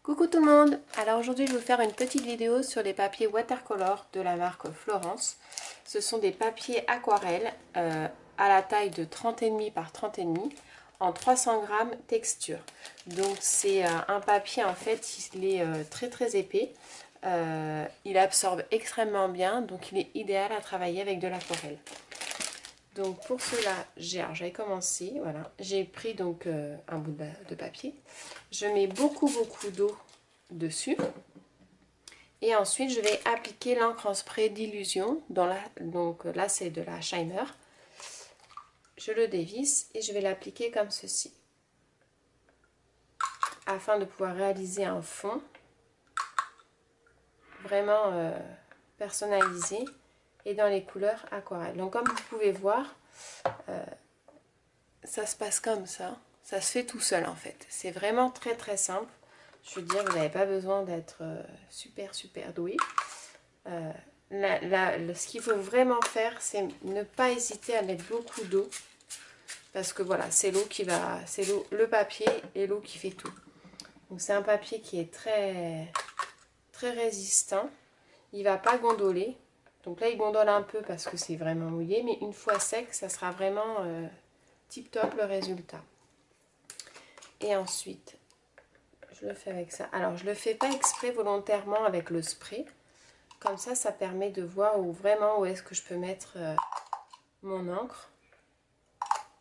Coucou tout le monde! Alors aujourd'hui je vais vous faire une petite vidéo sur les papiers watercolor de la marque Florence. Ce sont des papiers aquarelles à la taille de 30,5 par 30,5 en 300 grammes texture. Donc c'est un papier en fait, il est très épais. Il absorbe extrêmement bien, donc il est idéal à travailler avec de l'aquarelle. Donc pour cela, j'avais commencé, voilà, j'ai pris donc un bout de papier, je mets beaucoup d'eau dessus et ensuite je vais appliquer l'encre en spray d'illusion, donc là c'est de la Shiner, je le dévisse et je vais l'appliquer comme ceci, afin de pouvoir réaliser un fond vraiment personnalisé et dans les couleurs aquarelles. Donc comme vous pouvez voir, ça se passe comme ça se fait tout seul en fait. C'est vraiment très simple. Je veux dire, vous n'avez pas besoin d'être super doué. Ce qu'il faut vraiment faire, c'est ne pas hésiter à mettre beaucoup d'eau. Parce que voilà, c'est l'eau qui va, c'est l'eau, le papier et l'eau qui fait tout. Donc c'est un papier qui est très résistant. Il ne va pas gondoler. Donc là, il gondole un peu parce que c'est vraiment mouillé. Mais une fois sec, ça sera vraiment tip top le résultat. Et ensuite, je le fais avec ça. Alors, je ne le fais pas exprès volontairement avec le spray. Comme ça permet de voir où est-ce que je peux mettre mon encre.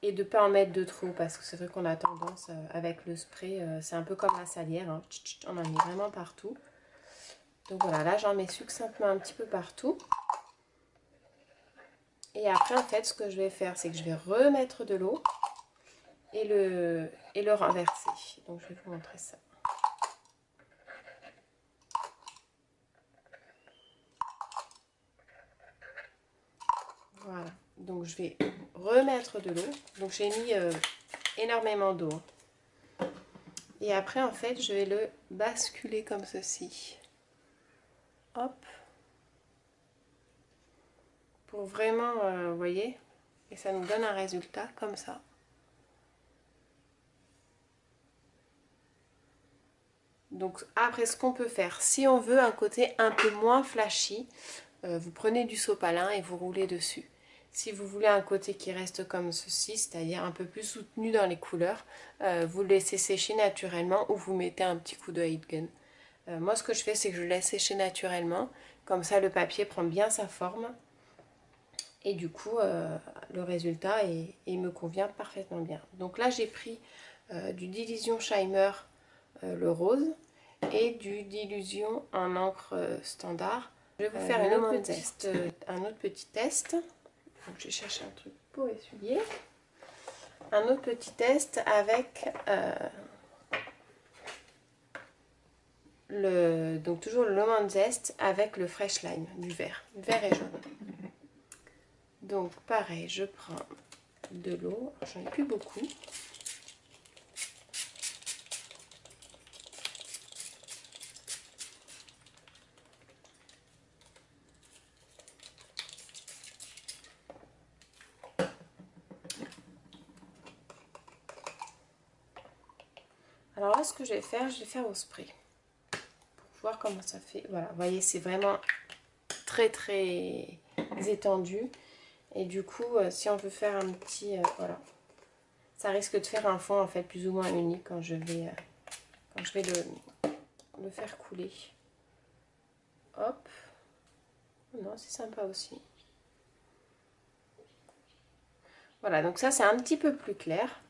Et de ne pas en mettre de trop. Parce que c'est vrai qu'on a tendance, avec le spray, c'est un peu comme la salière. Hein, on en met vraiment partout. Donc voilà, là j'en mets succinctement un petit peu partout. Et après, en fait, ce que je vais faire, c'est que je vais remettre de l'eau. Et le renverser. Donc je vais vous montrer ça. Voilà, donc je vais remettre de l'eau. Donc j'ai mis énormément d'eau. Et après, en fait, je vais le basculer comme ceci. Hop. Pour vraiment, vous voyez, et ça nous donne un résultat comme ça. Donc après, ce qu'on peut faire, si on veut un côté un peu moins flashy, vous prenez du sopalin et vous roulez dessus. Si vous voulez un côté qui reste comme ceci, c'est-à-dire un peu plus soutenu dans les couleurs, vous le laissez sécher naturellement ou vous mettez un petit coup de heat gun. Moi, ce que je fais, c'est que je laisse sécher naturellement. Comme ça, le papier prend bien sa forme. Et du coup, le résultat, il me convient parfaitement bien. Donc là, j'ai pris du D'Illusion Shimmer, le rose, et du D'Illusion en encre standard. Je vais vous faire un autre petit test. Donc, je vais chercher un truc pour essuyer. Un autre petit test avec donc toujours le Lemon Zest avec le Fresh Lime, du vert et jaune. Donc pareil, je prends de l'eau, j'en ai plus beaucoup. Alors là, ce que je vais faire au spray. Pour voir comment ça fait. Voilà, vous voyez, c'est vraiment très étendu. Et du coup, si on veut faire un petit... voilà. Ça risque de faire un fond, en fait, plus ou moins unique quand je vais le faire couler. Hop. Non, c'est sympa aussi. Voilà, donc ça, c'est un petit peu plus clair.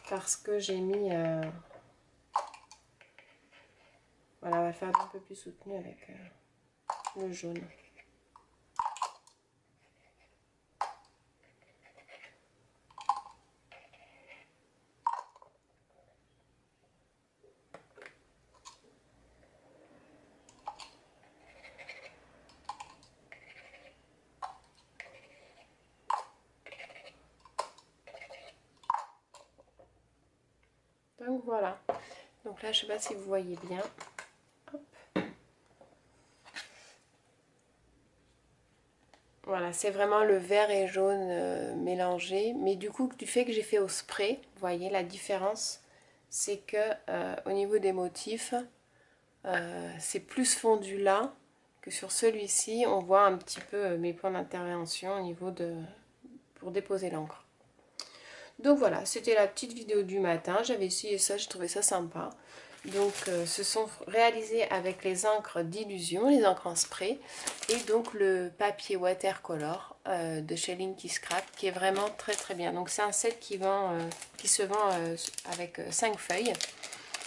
Parce que j'ai mis... voilà, on va faire un peu plus soutenu avec le jaune. Donc voilà. Donc là, je ne sais pas si vous voyez bien. Hop. Voilà, c'est vraiment le vert et jaune mélangé. Mais du coup, du fait que j'ai fait au spray, vous voyez la différence, c'est que au niveau des motifs, c'est plus fondu là que sur celui-ci. On voit un petit peu mes points d'intervention au niveau pour déposer l'encre. Donc voilà, c'était la petite vidéo du matin. J'avais essayé ça, j'ai trouvé ça sympa. Donc ce sont réalisés avec les encres d'illusion, les encres en spray. Et donc le papier watercolor de chez Linky Scrap qui est vraiment très très bien. Donc c'est un set qui se vend avec 5 feuilles.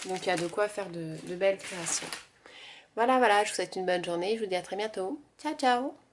Donc il y a de quoi faire de belles créations. Voilà, je vous souhaite une bonne journée. Je vous dis à très bientôt. Ciao, ciao!